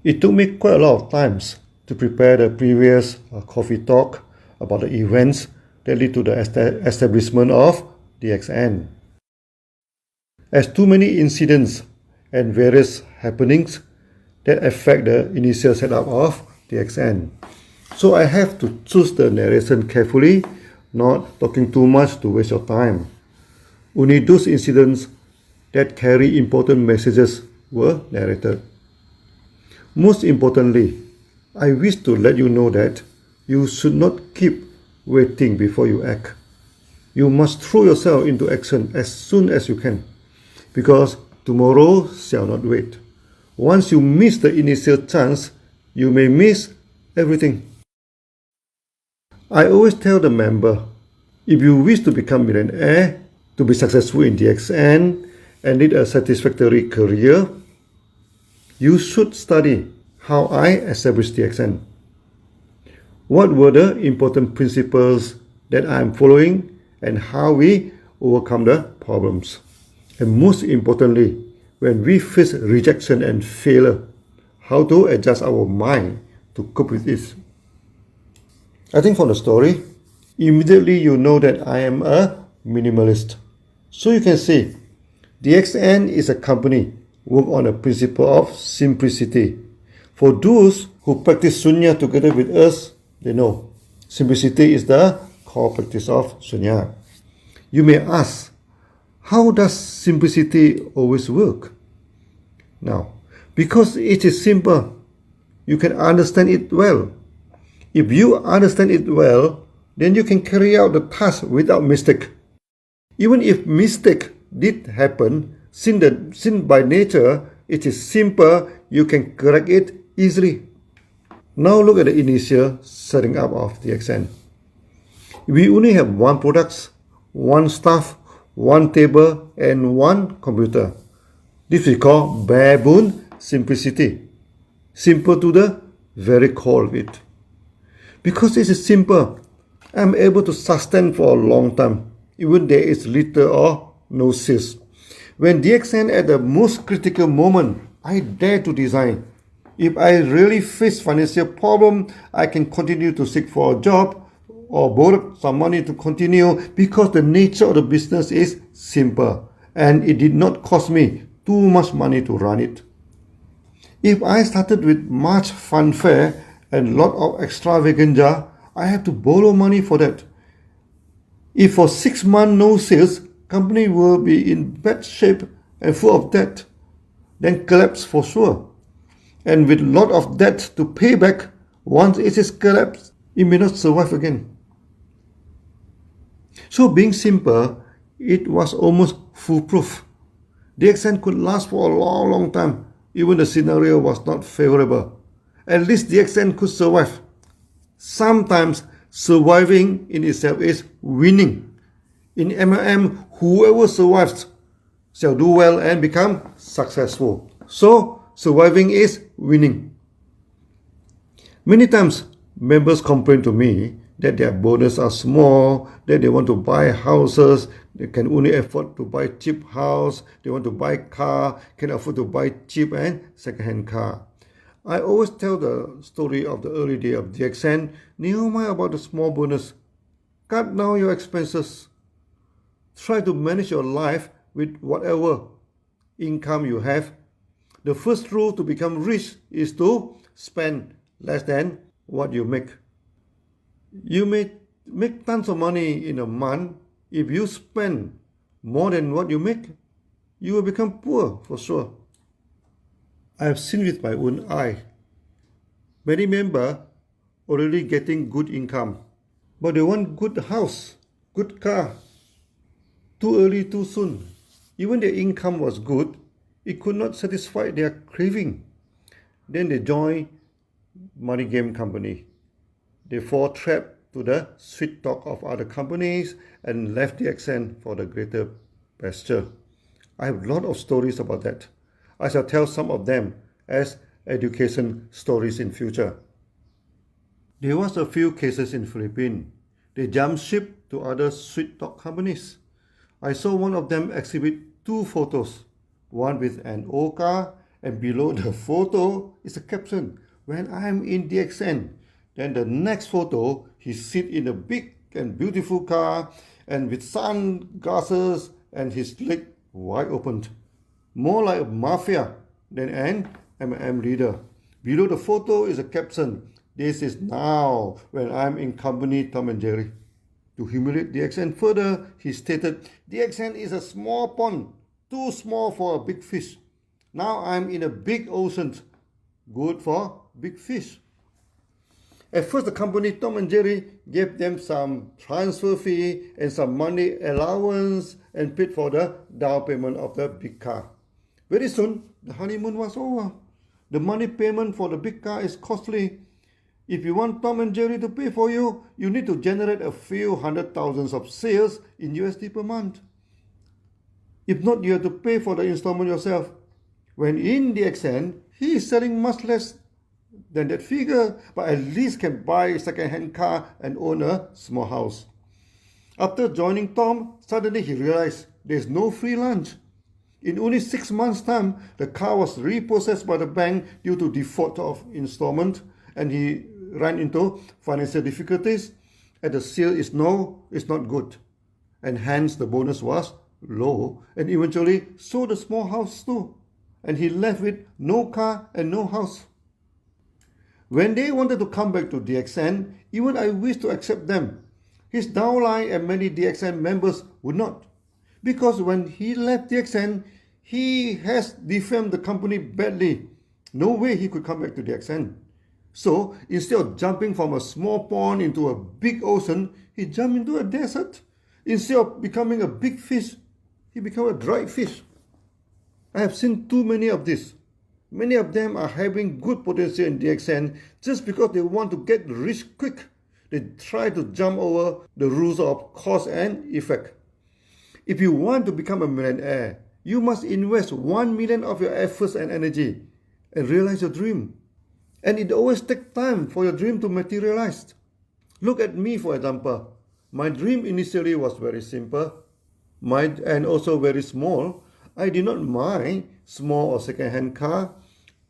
It took me quite a lot of times to prepare the previous coffee talk about the events that lead to the establishment of DXN. As too many incidents and various happenings that affect the initial setup of DXN. So I have to choose the narration carefully, not talking too much to waste your time. Only those incidents that carry important messages were narrated. Most importantly, I wish to let you know that you should not keep waiting before you act. You must throw yourself into action as soon as you can, because tomorrow shall not wait. Once you miss the initial chance, you may miss everything. I always tell the member, if you wish to become millionaire, to be successful in DXN, and lead a satisfactory career, you should study how I established DXN. What were the important principles that I am following and how we overcome the problems. And most importantly, when we face rejection and failure, how to adjust our mind to cope with it. I think from the story, immediately you know that I am a minimalist. So you can see, DXN is a company work on the principle of simplicity. For those who practice Sunya together with us, they know simplicity is the core practice of Sunya. You may ask, how does simplicity always work? Now, because it is simple, you can understand it well. If you understand it well, then you can carry out the task without mistake. Even if mistake did happen, since by nature it is simple, you can correct it easily. Now look at the initial setting up of DXN. We only have one product, one staff, one table, and one computer. This we call bare bone simplicity. Simple to the very core of it. Because it is simple, I am able to sustain for a long time, even there is little or no sales. When DXN at the most critical moment, I dare to design. If I really face financial problem, I can continue to seek for a job or borrow some money to continue, because the nature of the business is simple and it did not cost me too much money to run it. If I started with much fanfare and lot of extravaganza, I have to borrow money for that. If for 6 months no sales, company will be in bad shape and full of debt, then collapse for sure. And with lot of debt to pay back, once it is collapsed, it may not survive again. So being simple, it was almost foolproof. DXN could last for a long time, even the scenario was not favorable. At least DXN could survive. Sometimes surviving in itself is winning. In MLM, whoever survives shall do well and become successful. So surviving is winning. Many times, members complain to me that their bonus are small, that they want to buy houses, they can only afford to buy cheap house, they want to buy car, can afford to buy cheap and second-hand car. I always tell the story of the early day of DXN. Never mind about the small bonus. Cut down your expenses. Try to manage your life with whatever income you have. The first rule to become rich is to spend less than what you make. You may make tons of money in a month. If you spend more than what you make, you will become poor for sure. I have seen with my own eye. Many members already getting good income, but they want good house, good car. Too early, too soon. Even their income was good, it could not satisfy their craving. Then they join money game company. They fall trapped to the sweet talk of other companies and left DXN for the greater pasture. I have a lot of stories about that. I shall tell some of them as education stories in future. There was a few cases in Philippines. They jumped ship to other sweet talk companies. I saw one of them exhibit 2 photos, one with an old car And below the photo is a caption, when I'm in DXN. Then the next photo, he sit in a big and beautiful car and with sunglasses and his leg wide open. More like a mafia than an MM leader. Below the photo is a caption, this is now when I'm in company Tom and Jerry. To humiliate DXN further, he stated, DXN is a small pond, too small for a big fish. Now I'm in a big ocean, good for big fish. At first, the company Tom and Jerry gave them some transfer fee and some money allowance and paid for the down payment of the big car. Very soon, the honeymoon was over. The money payment for the big car is costly. If you want Tom and Jerry to pay for you, you need to generate a few hundred thousands of sales in USD per month. If not, you have to pay for the installment yourself. When in DXN, he is selling much less than that figure, but at least can buy a second-hand car and own a small house. After joining Tom, suddenly he realized there's no free lunch. In only 6 months' time, the car was repossessed by the bank due to default of installment, and he ran into financial difficulties, and the sale is not good, and hence the bonus was low, and eventually sold the small house too, and he left with no car and no house. When they wanted to come back to DXN, even I wished to accept them. His downline and many DXN members would not. Because when he left DXN, he has defamed the company badly. No way he could come back to DXN. So instead of jumping from a small pond into a big ocean, he jumped into a desert. Instead of becoming a big fish, he became a dried fish. I have seen too many of this. Many of them are having good potential in DXN just because they want to get rich quick. They try to jump over the rules of cause and effect. If you want to become a millionaire, you must invest 1 million of your efforts and energy and realize your dream. And it always takes time for your dream to materialize. Look at me, for example. My dream initially was very simple and also very small. I did not mind small or second-hand car.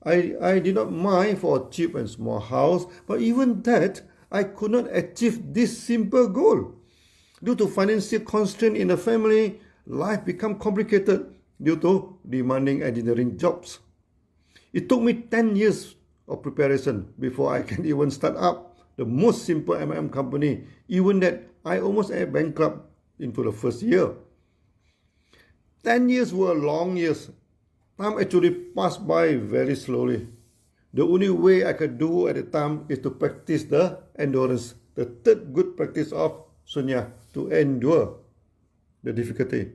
I did not mind for a cheap and small house. But even that, I could not achieve this simple goal. Due to financial constraint in the family, life became complicated due to demanding engineering jobs. It took me 10 years of preparation before I can even start up the most simple MM company. Even that, I almost went bankrupt into the first year. 10 years were long years. Time actually passed by very slowly. The only way I could do at the time is to practice the endurance, the third good practice of Sunya, to endure the difficulty.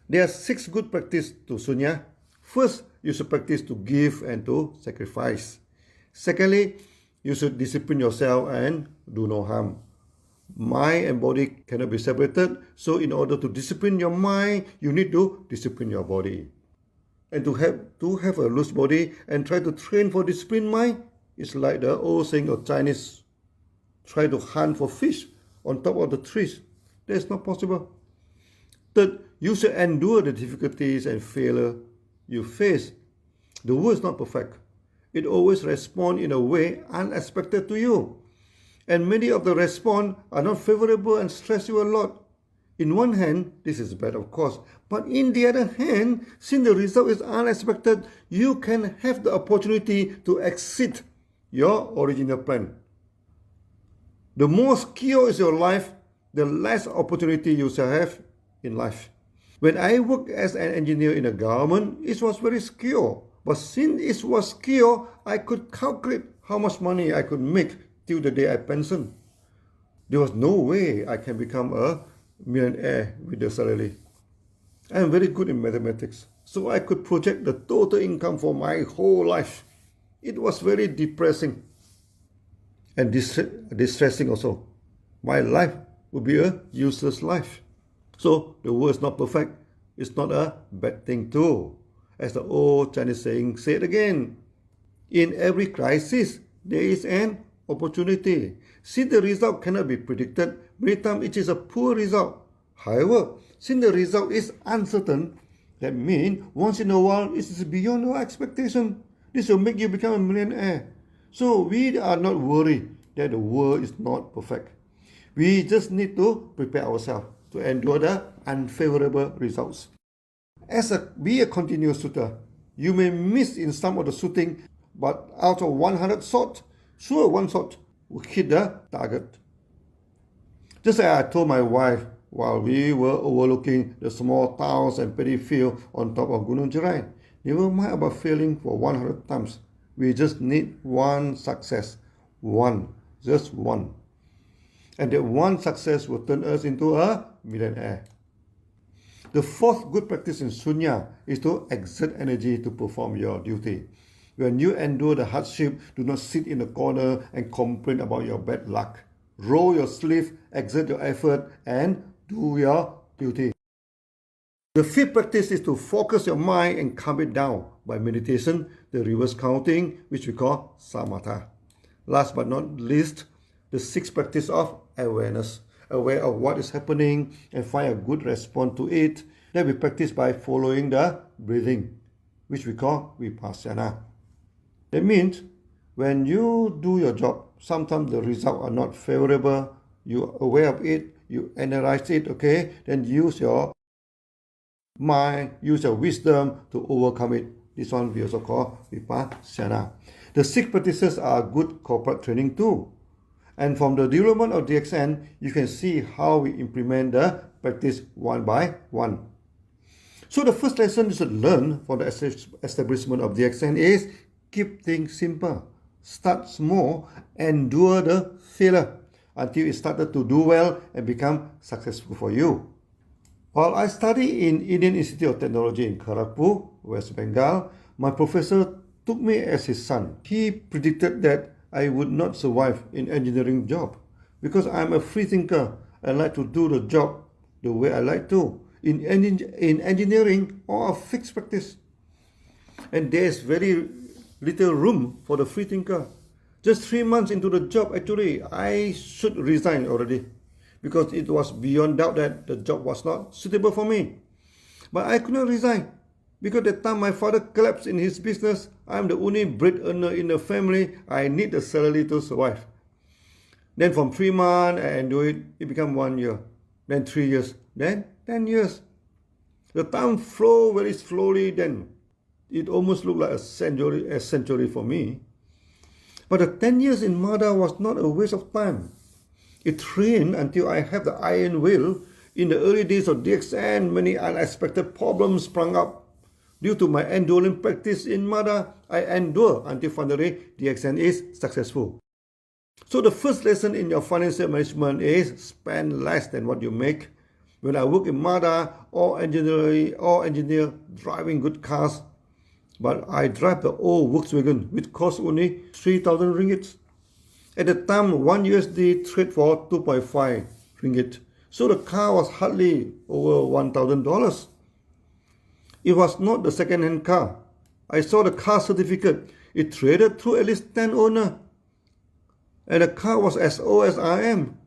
There are 6 good practices to Sunya. First, you should practice to give and to sacrifice. Secondly, you should discipline yourself and do no harm. Mind and body cannot be separated, so in order to discipline your mind, you need to discipline your body. And to have a loose body and try to train for disciplined mind is like the old saying of Chinese, try to hunt for fish on top of the trees. That's not possible. Third, you should endure the difficulties and failure you face. The world is not perfect. It always responds in a way unexpected to you. And many of the response are not favorable and stress you a lot. In one hand, this is bad, of course. But in the other hand, since the result is unexpected, you can have the opportunity to exceed your original plan. The more secure is your life, the less opportunity you shall have in life. When I worked as an engineer in the government, it was very secure. But since it was secure, I could calculate how much money I could make till the day I pensioned. There was no way I can become a millionaire with the salary. I am very good in mathematics, so I could project the total income for my whole life. It was very depressing and distressing also. My life would be a useless life. So the world is not perfect. It's not a bad thing too. As the old Chinese saying said again, in every crisis, there is an opportunity. Since the result cannot be predicted, many times it is a poor result. However, since the result is uncertain, That means once in a while it is beyond our expectation. This will make you become a millionaire. So we are not worried that the world is not perfect. We just need to prepare ourselves to endure the unfavorable results. Be a continuous shooter. You may miss in some of the shooting, but out of 100 shots, sure one shot will hit the target. Just as I told my wife while we were overlooking the small towns and paddy field on top of Gunung Jerai, never mind about failing for 100 times. We just need one success. One. Just one. And that one success will turn us into a millionaire. The fourth good practice in Sunya is to exert energy to perform your duty. When you endure the hardship, do not sit in the corner and complain about your bad luck. Roll your sleeve, exert your effort, and do your duty. The fifth practice is to focus your mind and calm it down by meditation, the reverse counting, which we call samatha. Last but not least, the sixth practice of awareness. Aware of what is happening and find a good response to it. That we practice by following the breathing, which we call vipassana. That means when you do your job, sometimes the results are not favorable. You are aware of it, you analyze it, okay? Then use your mind, use your wisdom to overcome it. This one we also call vipassana. The six practices are good corporate training too. And from the development of DXN, you can see how we implement the practice one by one. So the first lesson you should learn for the establishment of DXN is keep things simple. Start small, endure the failure until it started to do well and become successful for you. While I studied in Indian Institute of Technology in Kharagpur, West Bengal, my professor took me as his son. He predicted that I would not survive in engineering job because I'm a free thinker. I like to do the job the way I like to. In engineering, all are fixed practice. And there's very little room for the free thinker. Just 3 months into the job, actually, I should resign already because it was beyond doubt that the job was not suitable for me. But I could not resign because the time my father collapsed in his business, I'm the only bread earner in the family. I need the salary to survive. Then from 3 months, I enjoy it. It became 1 year. Then 3 years. Then 10 years. The time flowed very slowly then. It almost looked like a century for me. But the 10 years in MADA was not a waste of time. It trained until I have the iron will. In the early days of DXN, many unexpected problems sprung up. Due to my enduring practice in MADA, I endure until finally DXN is successful. So the first lesson in your financial management is spend less than what you make. When I work in MADA, all engineer driving good cars, but I drive the old Volkswagen, which cost only 3,000 ringgit. At the time, 1 USD trade for 2.5 ringgit. So the car was hardly over $1,000. It was not the second-hand car. I saw the car certificate. It traded through at least 10 owners. And the car was as old as I am.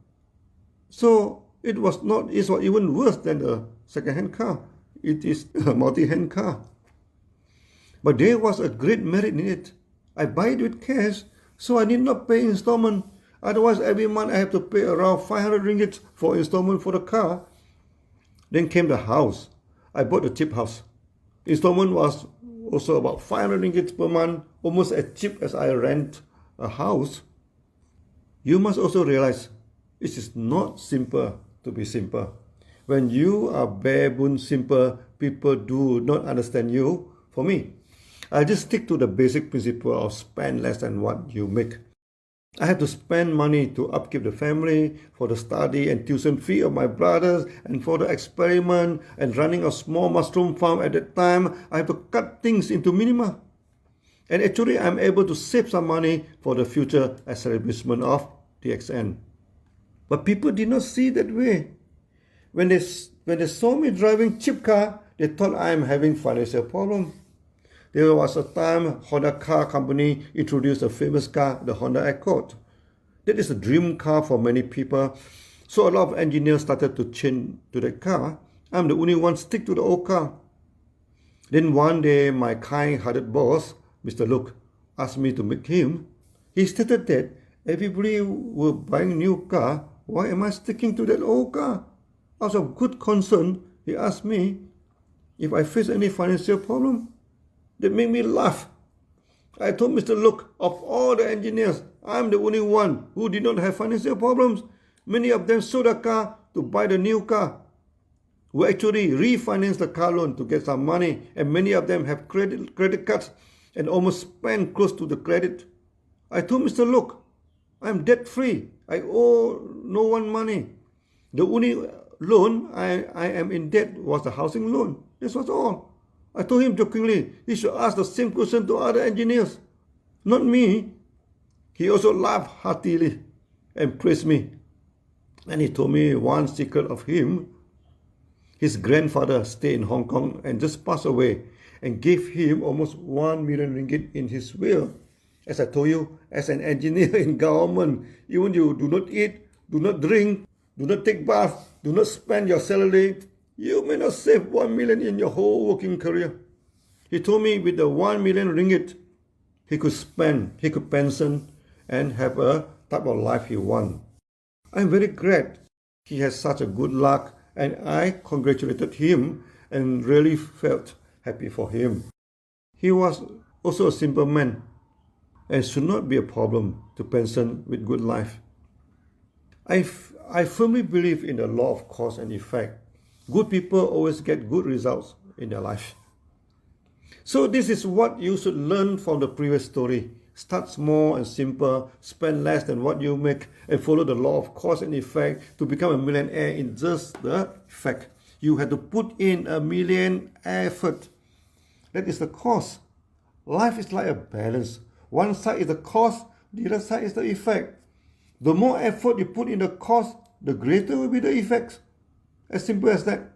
So it was even worse than the second-hand car. It is a multi-hand car. But there was a great merit in it. I buy it with cash, so I need not pay installment. Otherwise, every month I have to pay around 500 ringgit for installment for the car. Then came the house. I bought a cheap house. Installment was also about 500 ringgit per month, almost as cheap as I rent a house. You must also realize it is not simple to be simple. When you are bare-bone simple, people do not understand you. For me, I just stick to the basic principle of spend less than what you make. I have to spend money to upkeep the family, for the study and tuition fee of my brothers, and for the experiment and running a small mushroom farm at that time. I have to cut things into minima. And actually, I'm able to save some money for the future establishment of DXN. But people did not see that way. When they saw me driving cheap car, they thought I'm having financial problem. There was a time Honda car company introduced a famous car, the Honda Accord. That is a dream car for many people. So a lot of engineers started to change to that car. I'm the only one stick to the old car. Then one day, my kind-hearted boss, Mr. Luke, asked me to meet him. He stated that everybody were buying new car. Why am I sticking to that old car? Out of good concern, he asked me if I face any financial problem. That made me laugh. I told Mr. Luke, of all the engineers, I'm the only one who did not have financial problems. Many of them sold a car to buy the new car. We actually refinanced the car loan to get some money, and many of them have credit cards and almost spent close to the credit. I told Mr. Luke, I'm debt free. I owe no one money. The only loan I am in debt was the housing loan. This was all. I told him jokingly, he should ask the same question to other engineers, not me. He also laughed heartily and praised me. And he told me one secret of him. His grandfather stayed in Hong Kong and just passed away and gave him almost 1 million ringgit in his will. As I told you, as an engineer in government, even you do not eat, do not drink, do not take bath, do not spend your salary, you may not save 1 million in your whole working career. He told me with the 1 million ringgit, he could spend, he could pension and have a type of life he want. I'm very glad he has such a good luck, and I congratulated him and really felt happy for him. He was also a simple man and should not be a problem to pension with good life. I firmly believe in the law of cause and effect. Good people always get good results in their life. So this is what you should learn from the previous story. Start small and simple, spend less than what you make, and follow the law of cause and effect to become a millionaire in just the effect. You have to put in 1 million effort. That is the cost. Life is like a balance. One side is the cost, the other side is the effect. The more effort you put in the cost, the greater will be the effects. As simple as that.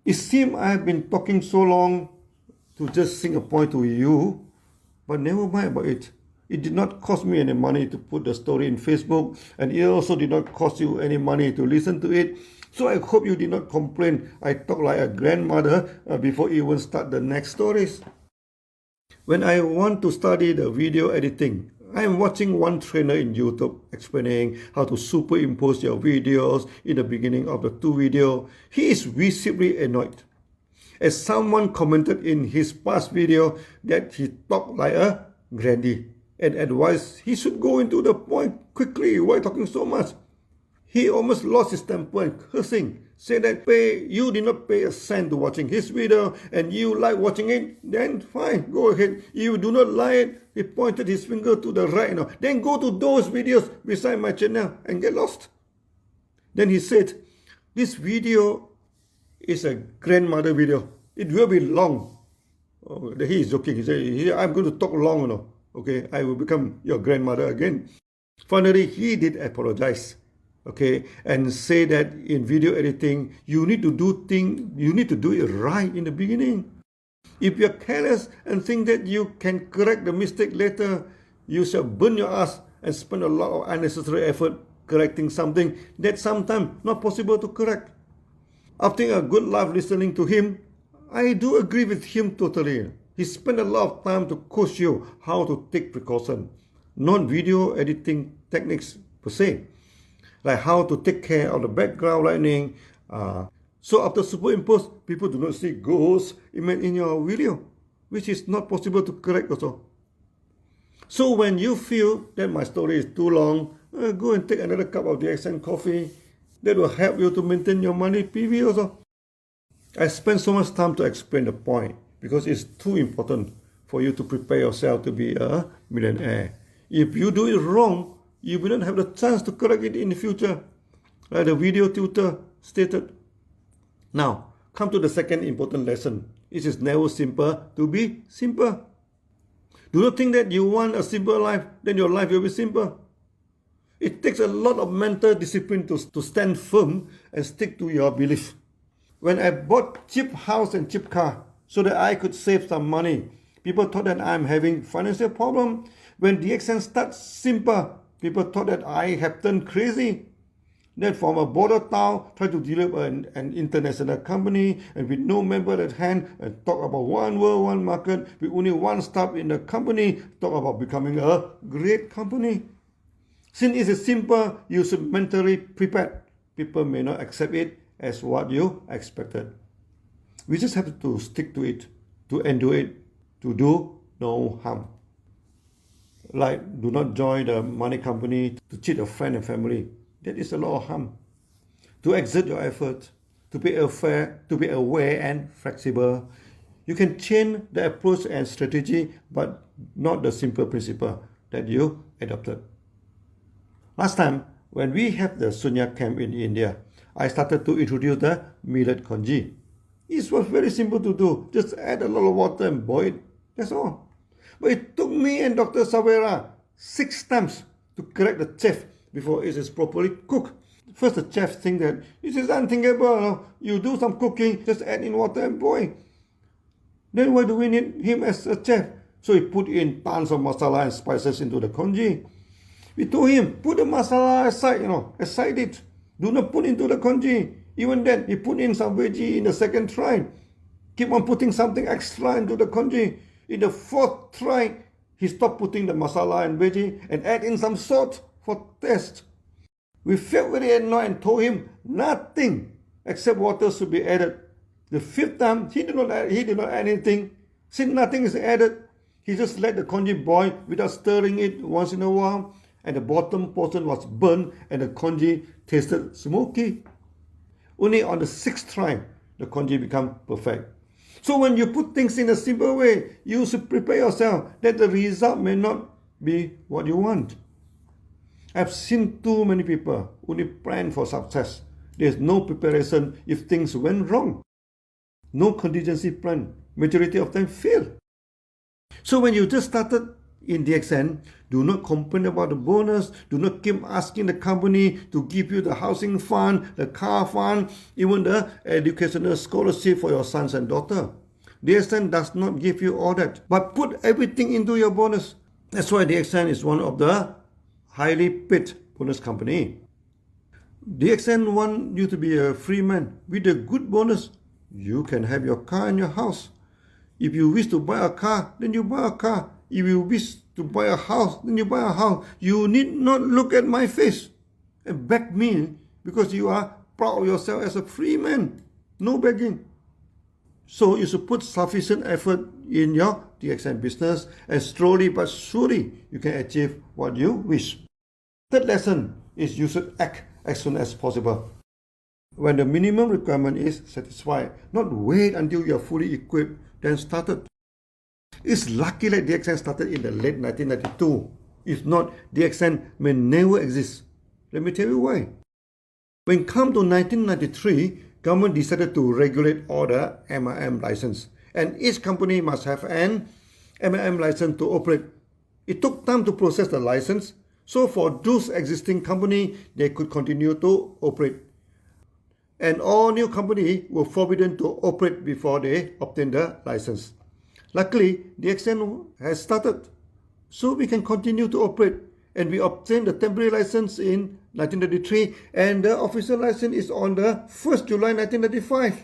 It seems I have been talking so long to just sing a point to you, but never mind about it. It did not cost me any money to put the story in Facebook, and it also did not cost you any money to listen to it. So I hope you did not complain I talk like a grandmother before even start the next stories. When I want to study the video editing, I am watching one trainer in YouTube explaining how to superimpose your videos in the beginning of the 2 videos. He is visibly annoyed, as someone commented in his past video that he talked like a granny and advised he should go into the point quickly. Why talking so much? He almost lost his temper and cursing, said that you did not pay a cent to watching his video and you like watching it, then fine, go ahead. If you do not like it, he pointed his finger to the right now, then go to those videos beside my channel and get lost. Then he said, this video is a grandmother video. It will be long. Oh, he is joking. He said, I'm going to talk long, Okay, I will become your grandmother again. Finally, he did apologize. Okay, and say that in video editing, you need to do it right in the beginning. If you're careless and think that you can correct the mistake later, you shall burn your ass and spend a lot of unnecessary effort correcting something that's sometimes not possible to correct. After a good laugh listening to him, I do agree with him totally. He spent a lot of time to coach you how to take precaution, not video editing techniques per se, like how to take care of the background lighting. So after superimpose, people do not see ghosts in your video, which is not possible to correct also. So when you feel that my story is too long, go and take another cup of the accent coffee. That will help you to maintain your money PV also. I spent so much time to explain the point because it's too important for you to prepare yourself to be a millionaire. If you do it wrong, you will not have the chance to correct it in the future, like the video tutor stated. Now, come to the second important lesson. It is never simple to be simple. Do not think that you want a simple life, then your life will be simple. It takes a lot of mental discipline to stand firm and stick to your belief. When I bought cheap house and cheap car so that I could save some money, people thought that I'm having financial problem. When the accent starts simple, people thought that I have turned crazy. Then from a border town, try to develop an international company, and with no member at hand, and talk about one world, one market, with only one staff in the company, talk about becoming a great company. Since it is simple, you should mentally prepare. People may not accept it as what you expected. We just have to stick to it, to endure it, to do no harm. Like, do not join the money company to cheat a friend and family. That is a lot of harm. To exert your effort, to be aware and flexible. You can change the approach and strategy, but not the simple principle that you adopted. Last time, when we had the Sunya camp in India, I started to introduce the millet congee. It was very simple to do. Just add a lot of water and boil it. That's all. But it took me and Dr. Esperará 6 times to correct the chef before it is properly cooked. First, the chef think that it is unthinkable. You do some cooking, just add in water and boil. Then why do we need him as a chef? So he put in tons of masala and spices into the congee. We told him, put the masala aside, aside it. Do not put into the congee. Even then, he put in some veggie in the second try. Keep on putting something extra into the congee. In the 4th try, he stopped putting the masala and veggie and add in some salt for taste. We felt very annoyed and told him nothing except water should be added. The 5th time, he did not add anything. Since nothing is added, he just let the congee boil without stirring it once in a while, and the bottom portion was burnt and the congee tasted smoky. Only on the 6th try, the congee became perfect. So when you put things in a simple way, you should prepare yourself that the result may not be what you want. I've seen too many people only plan for success. There's no preparation if things went wrong. No contingency plan. Majority of them fail. So when you just started in DXN, do not complain about the bonus. Do not keep asking the company to give you the housing fund, the car fund, even the educational scholarship for your sons and daughter. DXN does not give you all that, but put everything into your bonus. That's why DXN is one of the highly paid bonus company. DXN want you to be a free man. With a good bonus, you can have your car and your house. If you wish to buy a car, then you buy a car. If you wish to buy a house, then you buy a house. You need not look at my face and beg me because you are proud of yourself as a free man. No begging. So you should put sufficient effort in your DXN business, and slowly but surely you can achieve what you wish. Third lesson is you should act as soon as possible. When the minimum requirement is satisfied, not wait until you are fully equipped, then started. It's lucky that DXN started in the late 1992. If not, DXN may never exist. Let me tell you why. When it came to 1993, government decided to regulate all the MLM license, and each company must have an MLM license to operate. It took time to process the license, so for those existing companies, they could continue to operate. And all new companies were forbidden to operate before they obtain the license. Luckily, DXN has started, so we can continue to operate. And we obtained the temporary license in 1993, and the official license is on the 1st July 1995.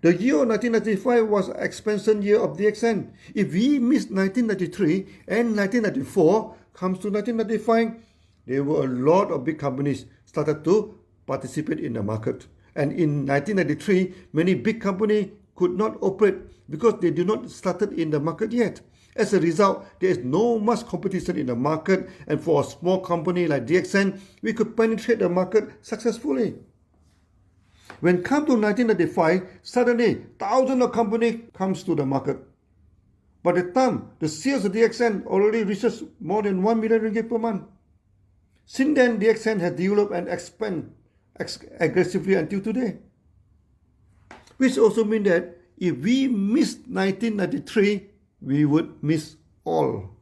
The year 1995 was expansion year of DXN. If we missed 1993 and 1994 comes to 1995, there were a lot of big companies started to participate in the market. And in 1993, many big companies could not operate because they did not started in the market yet. As a result, there is no much competition in the market, and for a small company like DXN, we could penetrate the market successfully. When it comes to 1995, suddenly thousands of companies comes to the market. By the time, the sales of DXN already reaches more than 1 million ringgit per month. Since then, DXN has developed and expanded aggressively until today. Which also means that if we missed 1993, we would miss all.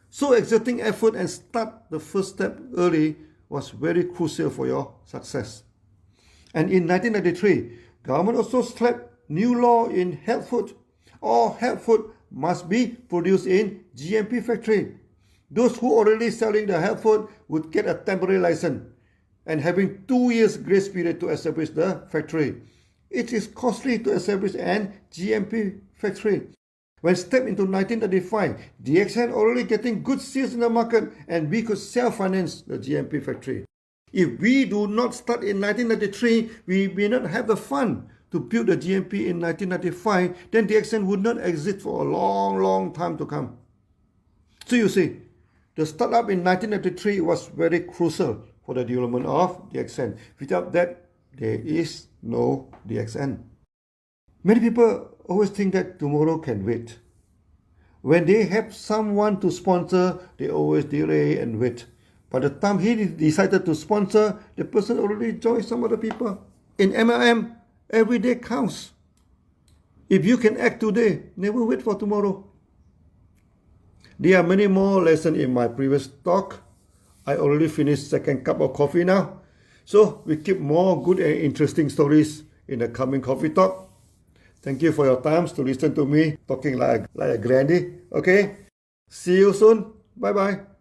So exerting effort and start the first step early was very crucial for your success. And in 1993, government also slapped new law in health food. All health food must be produced in GMP factory. Those who already selling the health food would get a temporary license. and having 2 years grace period to establish the factory. It is costly to establish an GMP factory. When stepped into 1995, DXN already getting good sales in the market and we could self-finance the GMP factory. If we do not start in 1993, we may not have the fund to build the GMP in 1995, then DXN would not exist for a long time to come. So you see, the startup in 1993 was very crucial for the development of DXN. Without that, there is no DXN. Many people always think that tomorrow can wait. When they have someone to sponsor, they always delay and wait. By the time he decided to sponsor, the person already joined some other people. In MLM, every day counts. If you can act today, never wait for tomorrow. There are many more lessons in my previous talk. I already finished second cup of coffee now. So we keep more good and interesting stories in the coming coffee talk. Thank you for your time to listen to me talking like a granny. Okay? See you soon. Bye-bye.